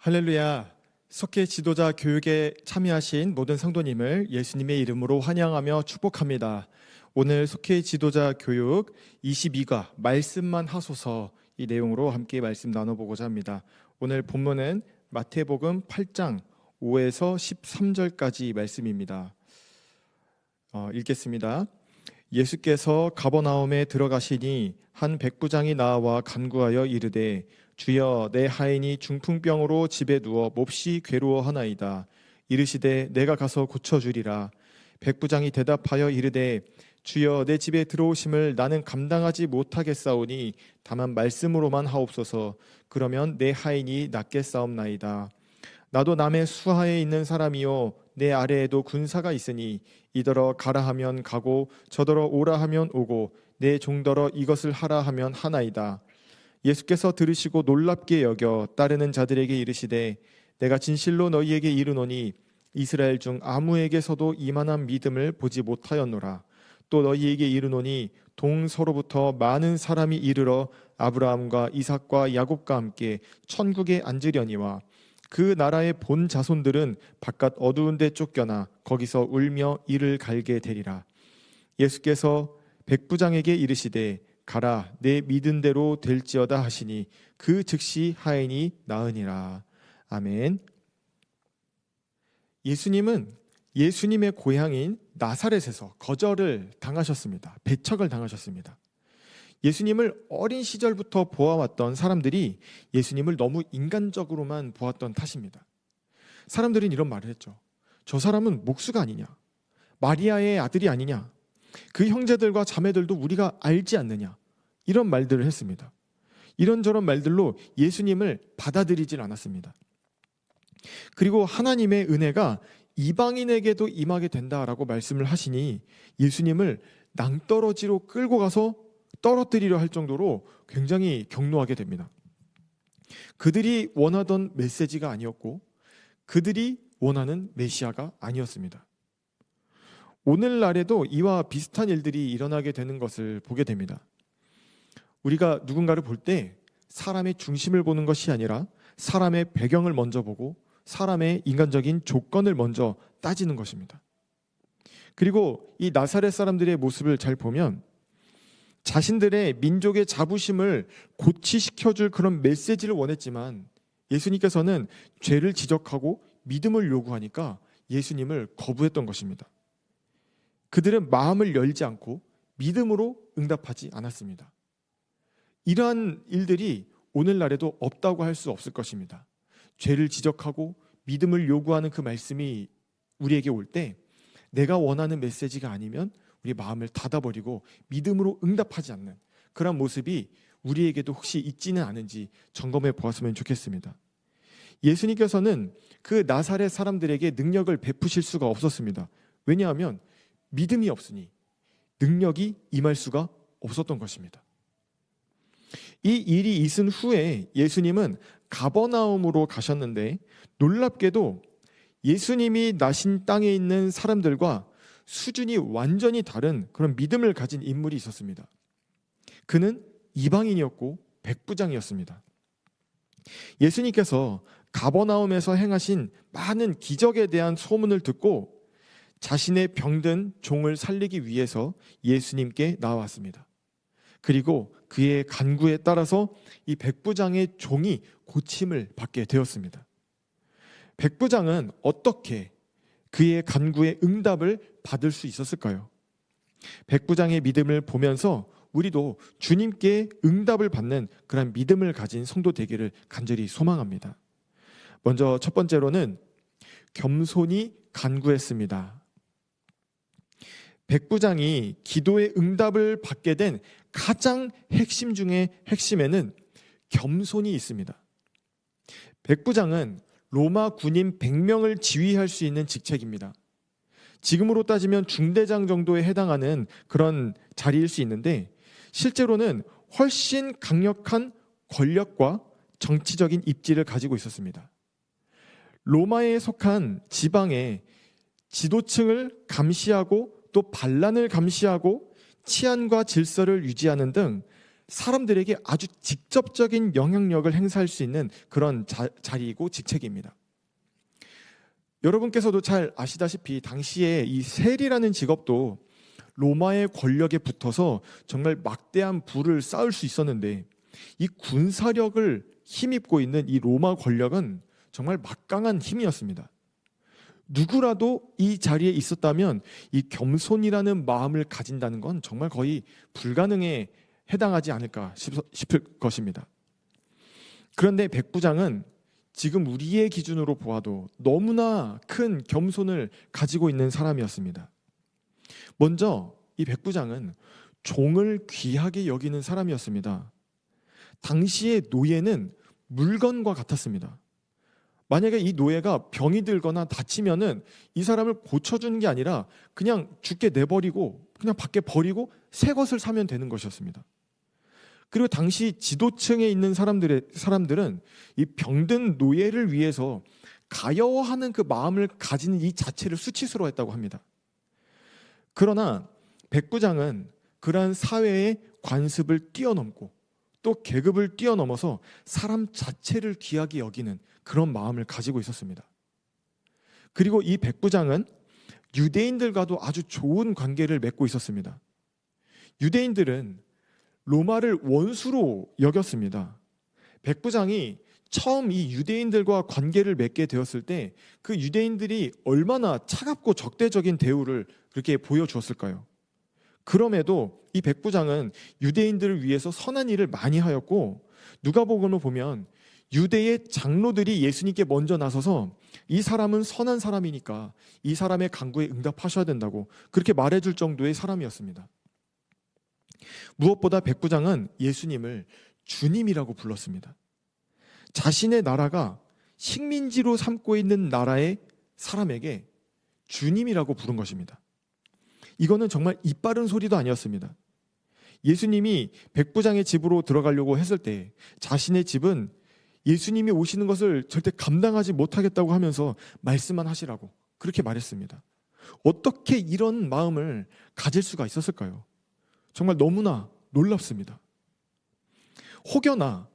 할렐루야. 석회 지도자 교육에 참여하신 모든 성도님을 예수님의 이름으로 환영하며 축복합니다. 오늘 석회 지도자 교육 22과 말씀만 하소서 이 내용으로 함께 말씀 나눠보고자 합니다. 오늘 본문은 마태복음 8장 5에서 13절까지 말씀입니다. 읽겠습니다. 예수께서 가버나움에 들어가시니 한 백부장이 나와 간구하여 이르되 주여, 내 하인이 중풍병으로 집에 누워 몹시 괴로워하나이다. 이르시되 내가 가서 고쳐주리라. 백부장이 대답하여 이르되 주여, 내 집에 들어오심을 나는 감당하지 못하겠사오니 다만 말씀으로만 하옵소서. 그러면 내 하인이 낫겠사옵나이다. 나도 남의 수하에 있는 사람이요 내 아래에도 군사가 있으니 이더러 가라 하면 가고 저더러 오라 하면 오고 내 종더러 이것을 하라 하면 하나이다. 예수께서 들으시고 놀랍게 여겨 따르는 자들에게 이르시되 내가 진실로 너희에게 이르노니 이스라엘 중 아무에게서도 이만한 믿음을 보지 못하였노라. 또 너희에게 이르노니 동서로부터 많은 사람이 이르러 아브라함과 이삭과 야곱과 함께 천국에 앉으려니와 그 나라의 본 자손들은 바깥 어두운 데 쫓겨나 거기서 울며 이를 갈게 되리라. 예수께서 백부장에게 이르시되 가라, 내 믿은 대로 될지어다 하시니 그 즉시 하인이 나으니라. 아멘. 예수님은 예수님의 고향인 나사렛에서 거절을 당하셨습니다. 배척을 당하셨습니다. 예수님을 어린 시절부터 보아왔던 사람들이 예수님을 너무 인간적으로만 보았던 탓입니다. 사람들은 이런 말을 했죠. 저 사람은 목수가 아니냐? 마리아의 아들이 아니냐? 그 형제들과 자매들도 우리가 알지 않느냐? 이런 말들을 했습니다. 이런저런 말들로 예수님을 받아들이질 않았습니다. 그리고 하나님의 은혜가 이방인에게도 임하게 된다라고 말씀을 하시니 예수님을 낭떠러지로 끌고 가서 떨어뜨리려 할 정도로 굉장히 경노하게 됩니다. 그들이 원하던 메시지가 아니었고 그들이 원하는 메시아가 아니었습니다. 오늘날에도 이와 비슷한 일들이 일어나게 되는 것을 보게 됩니다. 우리가 누군가를 볼 때 사람의 중심을 보는 것이 아니라 사람의 배경을 먼저 보고 사람의 인간적인 조건을 먼저 따지는 것입니다. 그리고 이 나사렛 사람들의 모습을 잘 보면 자신들의 민족의 자부심을 고취시켜줄 그런 메시지를 원했지만 예수님께서는 죄를 지적하고 믿음을 요구하니까 예수님을 거부했던 것입니다. 그들은 마음을 열지 않고 믿음으로 응답하지 않았습니다. 이러한 일들이 오늘날에도 없다고 할 수 없을 것입니다. 죄를 지적하고 믿음을 요구하는 그 말씀이 우리에게 올 때 내가 원하는 메시지가 아니면 우리 마음을 닫아버리고 믿음으로 응답하지 않는 그런 모습이 우리에게도 혹시 있지는 않은지 점검해 보았으면 좋겠습니다. 예수님께서는 그 나사렛 사람들에게 능력을 베푸실 수가 없었습니다. 왜냐하면 믿음이 없으니 능력이 임할 수가 없었던 것입니다. 이 일이 있은 후에 예수님은 가버나움으로 가셨는데 놀랍게도 예수님이 나신 땅에 있는 사람들과 수준이 완전히 다른 그런 믿음을 가진 인물이 있었습니다. 그는 이방인이었고 백부장이었습니다. 예수님께서 가버나움에서 행하신 많은 기적에 대한 소문을 듣고 자신의 병든 종을 살리기 위해서 예수님께 나왔습니다. 그리고 그의 간구에 따라서 이 백부장의 종이 고침을 받게 되었습니다. 백부장은 어떻게 그의 간구에 응답을 받을 수 있었을까요? 백부장의 믿음을 보면서 우리도 주님께 응답을 받는 그런 믿음을 가진 성도 되기를 간절히 소망합니다. 먼저 첫 번째로는 겸손히 간구했습니다. 백부장이 기도의 응답을 받게 된 가장 핵심 중에 핵심에는 겸손이 있습니다. 백부장은 로마 군인 100명을 지휘할 수 있는 직책입니다. 지금으로 따지면 중대장 정도에 해당하는 그런 자리일 수 있는데 실제로는 훨씬 강력한 권력과 정치적인 입지를 가지고 있었습니다. 로마에 속한 지방의 지도층을 감시하고 또 반란을 감시하고 치안과 질서를 유지하는 등 사람들에게 아주 직접적인 영향력을 행사할 수 있는 그런 자리이고 직책입니다. 여러분께서도 잘 아시다시피 당시에 이 세리라는 직업도 로마의 권력에 붙어서 정말 막대한 부를 쌓을 수 있었는데, 이 군사력을 힘입고 있는 이 로마 권력은 정말 막강한 힘이었습니다. 누구라도 이 자리에 있었다면 이 겸손이라는 마음을 가진다는 건 정말 거의 불가능에 해당하지 않을까 싶을 것입니다. 그런데 백부장은 지금 우리의 기준으로 보아도 너무나 큰 겸손을 가지고 있는 사람이었습니다. 먼저 이 백부장은 종을 귀하게 여기는 사람이었습니다. 당시의 노예는 물건과 같았습니다. 만약에 이 노예가 병이 들거나 다치면은 이 사람을 고쳐주는 게 아니라 그냥 죽게 내버리고 그냥 밖에 버리고 새 것을 사면 되는 것이었습니다. 그리고 당시 지도층에 있는 사람들은 이 병든 노예를 위해서 가여워하는 그 마음을 가지는 이 자체를 수치스러워했다고 합니다. 그러나 백부장은 그러한 사회의 관습을 뛰어넘고 또 계급을 뛰어넘어서 사람 자체를 귀하게 여기는 그런 마음을 가지고 있었습니다. 그리고 이 백부장은 유대인들과도 아주 좋은 관계를 맺고 있었습니다. 유대인들은 로마를 원수로 여겼습니다. 백부장이 처음 이 유대인들과 관계를 맺게 되었을 때 그 유대인들이 얼마나 차갑고 적대적인 대우를 그렇게 보여주었을까요? 그럼에도 이 백부장은 유대인들을 위해서 선한 일을 많이 하였고, 누가복음을 보면 유대의 장로들이 예수님께 먼저 나서서 이 사람은 선한 사람이니까 이 사람의 간구에 응답하셔야 된다고 그렇게 말해줄 정도의 사람이었습니다. 무엇보다 백부장은 예수님을 주님이라고 불렀습니다. 자신의 나라가 식민지로 삼고 있는 나라의 사람에게 주님이라고 부른 것입니다. 이거는 정말 이빠른 소리도 아니었습니다. 예수님이 백부장의 집으로 들어가려고 했을 때 자신의 집은 예수님이 오시는 것을 절대 감당하지 못하겠다고 하면서 말씀만 하시라고 그렇게 말했습니다. 어떻게 이런 마음을 가질 수가 있었을까요? 정말 너무나 놀랍습니다. 혹여나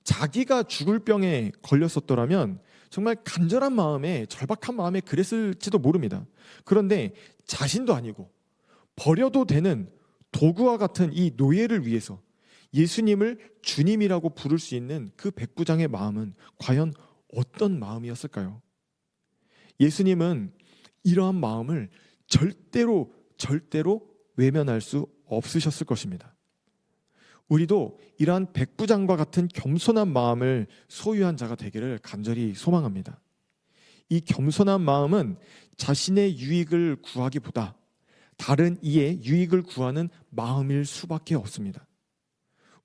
자기가 죽을 병에 걸렸었더라면 정말 간절한 마음에, 절박한 마음에 그랬을지도 모릅니다. 그런데 자신도 아니고 버려도 되는 도구와 같은 이 노예를 위해서 예수님을 주님이라고 부를 수 있는 그 백부장의 마음은 과연 어떤 마음이었을까요? 예수님은 이러한 마음을 절대로 외면할 수 없으셨을 것입니다. 우리도 이러한 백부장과 같은 겸손한 마음을 소유한 자가 되기를 간절히 소망합니다. 이 겸손한 마음은 자신의 유익을 구하기보다 다른 이의 유익을 구하는 마음일 수밖에 없습니다.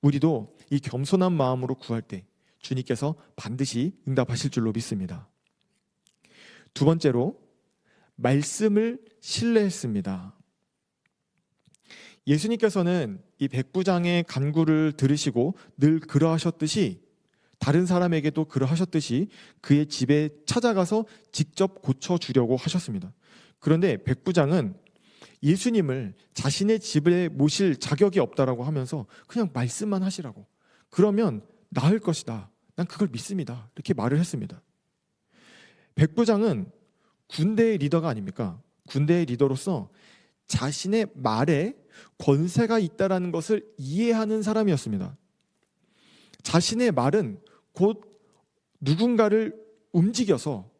우리도 이 겸손한 마음으로 구할 때 주님께서 반드시 응답하실 줄로 믿습니다. 두 번째로, 말씀을 신뢰했습니다. 예수님께서는 이 백부장의 간구를 들으시고 늘 그러하셨듯이, 다른 사람에게도 그러하셨듯이 그의 집에 찾아가서 직접 고쳐주려고 하셨습니다. 그런데 백부장은 예수님을 자신의 집에 모실 자격이 없다라고 하면서 그냥 말씀만 하시라고, 그러면 나을 것이다, 난 그걸 믿습니다, 이렇게 말을 했습니다. 백부장은 군대의 리더가 아닙니까? 군대의 리더로서 자신의 말에 권세가 있다라는 것을 이해하는 사람이었습니다. 자신의 말은 곧 누군가를 움직여서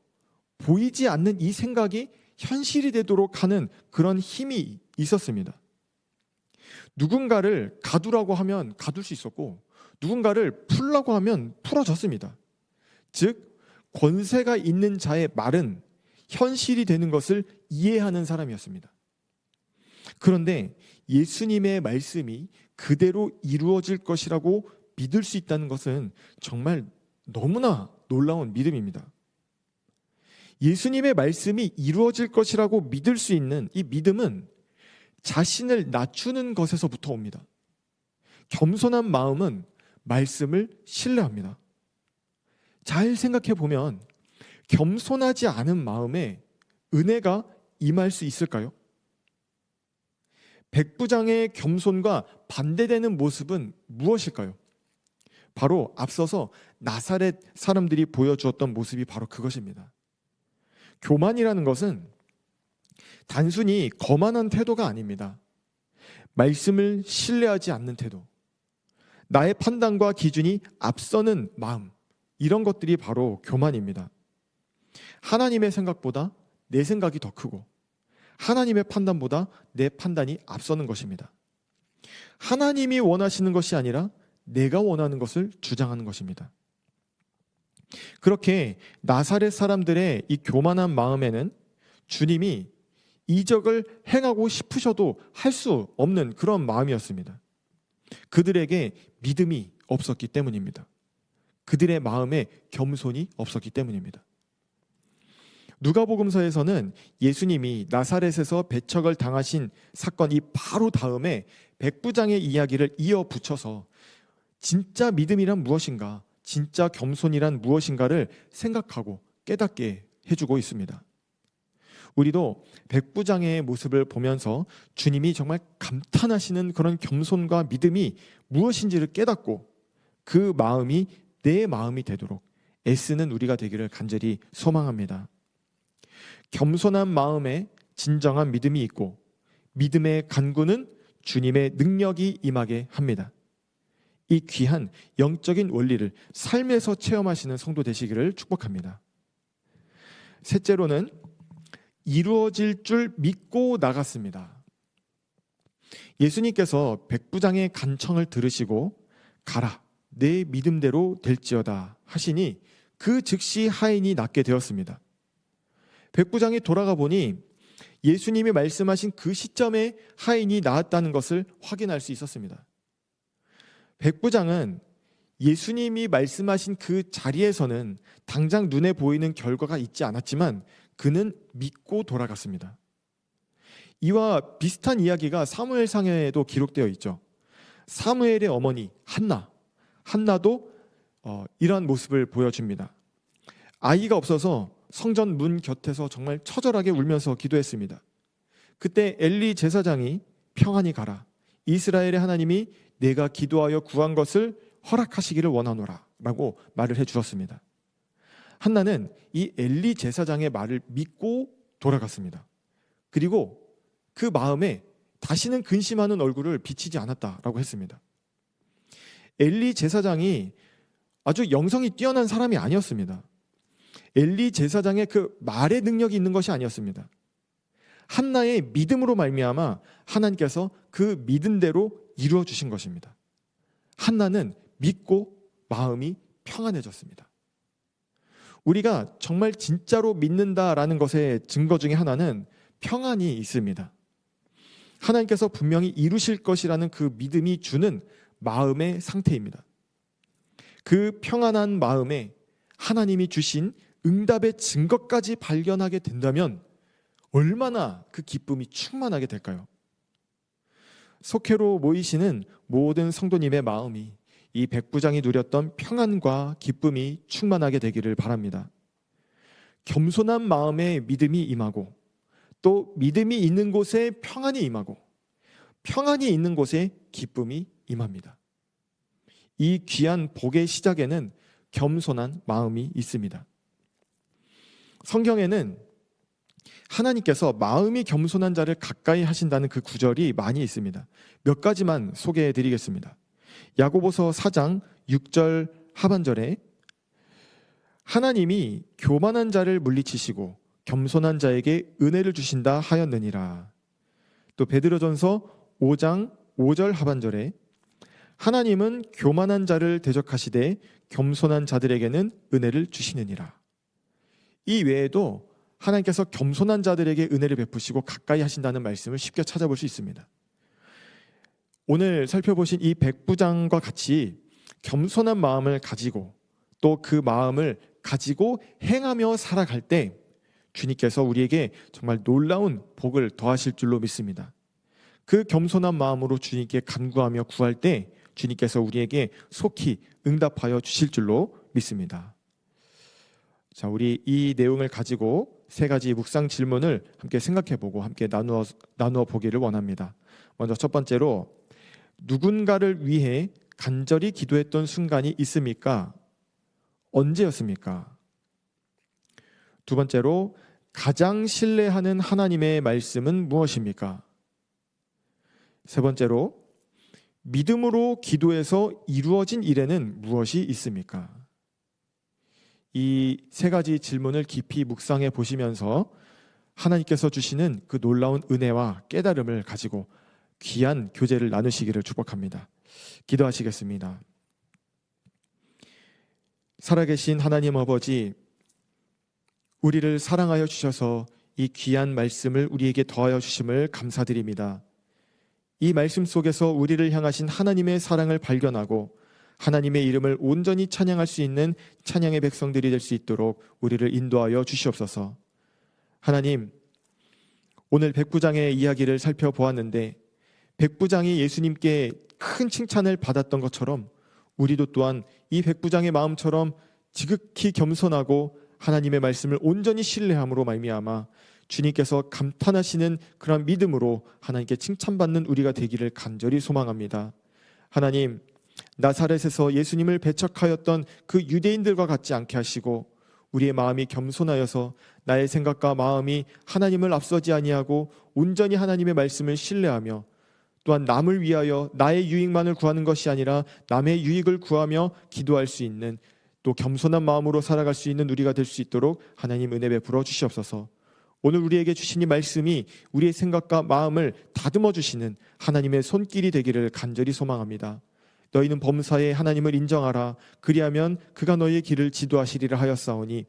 보이지 않는 이 생각이 현실이 되도록 하는 그런 힘이 있었습니다. 누군가를 가두라고 하면 가둘 수 있었고, 누군가를 풀라고 하면 풀어졌습니다. 즉, 권세가 있는 자의 말은 현실이 되는 것을 이해하는 사람이었습니다. 그런데 예수님의 말씀이 그대로 이루어질 것이라고 믿을 수 있다는 것은 정말 너무나 놀라운 믿음입니다. 예수님의 말씀이 이루어질 것이라고 믿을 수 있는 이 믿음은 자신을 낮추는 것에서부터 옵니다. 겸손한 마음은 말씀을 신뢰합니다. 잘 생각해 보면 겸손하지 않은 마음에 은혜가 임할 수 있을까요? 백부장의 겸손과 반대되는 모습은 무엇일까요? 바로 앞서서 나사렛 사람들이 보여주었던 모습이 바로 그것입니다. 교만이라는 것은 단순히 거만한 태도가 아닙니다. 말씀을 신뢰하지 않는 태도, 나의 판단과 기준이 앞서는 마음, 이런 것들이 바로 교만입니다. 하나님의 생각보다 내 생각이 더 크고 하나님의 판단보다 내 판단이 앞서는 것입니다. 하나님이 원하시는 것이 아니라 내가 원하는 것을 주장하는 것입니다. 그렇게 나사렛 사람들의 이 교만한 마음에는 주님이 이적을 행하고 싶으셔도 할 수 없는 그런 마음이었습니다. 그들에게 믿음이 없었기 때문입니다. 그들의 마음에 겸손이 없었기 때문입니다. 누가복음서에서는 예수님이 나사렛에서 배척을 당하신 사건이 바로 다음에 백부장의 이야기를 이어 붙여서 진짜 믿음이란 무엇인가, 진짜 겸손이란 무엇인가를 생각하고 깨닫게 해주고 있습니다. 우리도 백부장의 모습을 보면서 주님이 정말 감탄하시는 그런 겸손과 믿음이 무엇인지를 깨닫고 그 마음이 내 마음이 되도록 애쓰는 우리가 되기를 간절히 소망합니다. 겸손한 마음에 진정한 믿음이 있고 믿음의 간구는 주님의 능력이 임하게 합니다. 이 귀한 영적인 원리를 삶에서 체험하시는 성도 되시기를 축복합니다. 셋째로는 이루어질 줄 믿고 나갔습니다. 예수님께서 백부장의 간청을 들으시고 가라, 내 믿음대로 될지어다 하시니 그 즉시 하인이 낫게 되었습니다. 백부장이 돌아가 보니 예수님이 말씀하신 그 시점에 하인이 나았다는 것을 확인할 수 있었습니다. 백부장은 예수님이 말씀하신 그 자리에서는 당장 눈에 보이는 결과가 있지 않았지만 그는 믿고 돌아갔습니다. 이와 비슷한 이야기가 사무엘상에도 기록되어 있죠. 사무엘의 어머니 한나도 이러한 모습을 보여줍니다. 아이가 없어서 성전 문 곁에서 정말 처절하게 울면서 기도했습니다. 그때 엘리 제사장이 평안히 가라, 이스라엘의 하나님이 내가 기도하여 구한 것을 허락하시기를 원하노라 라고 말을 해주었습니다. 한나는 이 엘리 제사장의 말을 믿고 돌아갔습니다. 그리고 그 마음에 다시는 근심하는 얼굴을 비치지 않았다라고 했습니다. 엘리 제사장이 아주 영성이 뛰어난 사람이 아니었습니다. 엘리 제사장의 그 말의 능력이 있는 것이 아니었습니다. 한나의 믿음으로 말미암아 하나님께서 그 믿음대로 이루어 주신 것입니다. 한나는 믿고 마음이 평안해졌습니다. 우리가 정말 진짜로 믿는다라는 것의 증거 중에 하나는 평안이 있습니다. 하나님께서 분명히 이루실 것이라는 그 믿음이 주는 마음의 상태입니다. 그 평안한 마음에 하나님이 주신 응답의 증거까지 발견하게 된다면 얼마나 그 기쁨이 충만하게 될까요? 속회로 모이시는 모든 성도님의 마음이 이 백부장이 누렸던 평안과 기쁨이 충만하게 되기를 바랍니다. 겸손한 마음에 믿음이 임하고 또 믿음이 있는 곳에 평안이 임하고 평안이 있는 곳에 기쁨이 임합니다. 이 귀한 복의 시작에는 겸손한 마음이 있습니다. 성경에는 하나님께서 마음이 겸손한 자를 가까이 하신다는 그 구절이 많이 있습니다. 몇 가지만 소개해 드리겠습니다. 야고보서 4장 6절 하반절에 하나님이 교만한 자를 물리치시고 겸손한 자에게 은혜를 주신다 하였느니라. 또 베드로전서 5장 5절 하반절에 하나님은 교만한 자를 대적하시되 겸손한 자들에게는 은혜를 주시느니라. 이 외에도 하나님께서 겸손한 자들에게 은혜를 베푸시고 가까이 하신다는 말씀을 쉽게 찾아볼 수 있습니다. 오늘 살펴보신 이 백부장과 같이 겸손한 마음을 가지고 또 그 마음을 가지고 행하며 살아갈 때 주님께서 우리에게 정말 놀라운 복을 더하실 줄로 믿습니다. 그 겸손한 마음으로 주님께 간구하며 구할 때 주님께서 우리에게 속히 응답하여 주실 줄로 믿습니다. 자, 우리 이 내용을 가지고 세 가지 묵상 질문을 함께 생각해보고 함께 나누어 보기를 원합니다. 먼저 첫 번째로 누군가를 위해 간절히 기도했던 순간이 있습니까? 언제였습니까? 두 번째로 가장 신뢰하는 하나님의 말씀은 무엇입니까? 세 번째로 믿음으로 기도해서 이루어진 일에는 무엇이 있습니까? 이 세 가지 질문을 깊이 묵상해 보시면서 하나님께서 주시는 그 놀라운 은혜와 깨달음을 가지고 귀한 교제를 나누시기를 축복합니다. 기도하시겠습니다. 살아계신 하나님 아버지, 우리를 사랑하여 주셔서 이 귀한 말씀을 우리에게 더하여 주심을 감사드립니다. 이 말씀 속에서 우리를 향하신 하나님의 사랑을 발견하고 하나님의 이름을 온전히 찬양할 수 있는 찬양의 백성들이 될 수 있도록 우리를 인도하여 주시옵소서. 하나님, 오늘 백부장의 이야기를 살펴보았는데 백부장이 예수님께 큰 칭찬을 받았던 것처럼 우리도 또한 이 백부장의 마음처럼 지극히 겸손하고 하나님의 말씀을 온전히 신뢰함으로 말미암아 주님께서 감탄하시는 그런 믿음으로 하나님께 칭찬받는 우리가 되기를 간절히 소망합니다. 하나님, 나사렛에서 예수님을 배척하였던 그 유대인들과 같지 않게 하시고 우리의 마음이 겸손하여서 나의 생각과 마음이 하나님을 앞서지 아니하고 온전히 하나님의 말씀을 신뢰하며 또한 남을 위하여 나의 유익만을 구하는 것이 아니라 남의 유익을 구하며 기도할 수 있는 또 겸손한 마음으로 살아갈 수 있는 우리가 될 수 있도록 하나님 은혜 베풀어 주시옵소서. 오늘 우리에게 주신 이 말씀이 우리의 생각과 마음을 다듬어 주시는 하나님의 손길이 되기를 간절히 소망합니다. 너희는 범사에 하나님을 인정하라. 그리하면 그가 너희의 길을 지도하시리라 하였사오니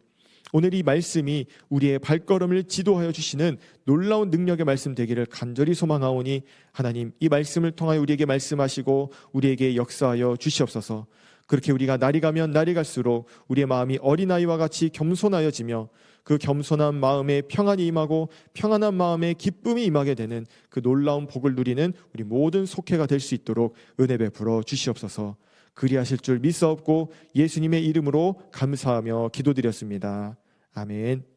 오늘 이 말씀이 우리의 발걸음을 지도하여 주시는 놀라운 능력의 말씀 되기를 간절히 소망하오니 하나님, 이 말씀을 통하여 우리에게 말씀하시고 우리에게 역사하여 주시옵소서. 그렇게 우리가 날이 가면 날이 갈수록 우리의 마음이 어린아이와 같이 겸손하여지며 그 겸손한 마음에 평안이 임하고 평안한 마음에 기쁨이 임하게 되는 그 놀라운 복을 누리는 우리 모든 속회가 될 수 있도록 은혜 베풀어 주시옵소서. 그리하실 줄 믿사옵고 예수님의 이름으로 감사하며 기도드렸습니다. 아멘.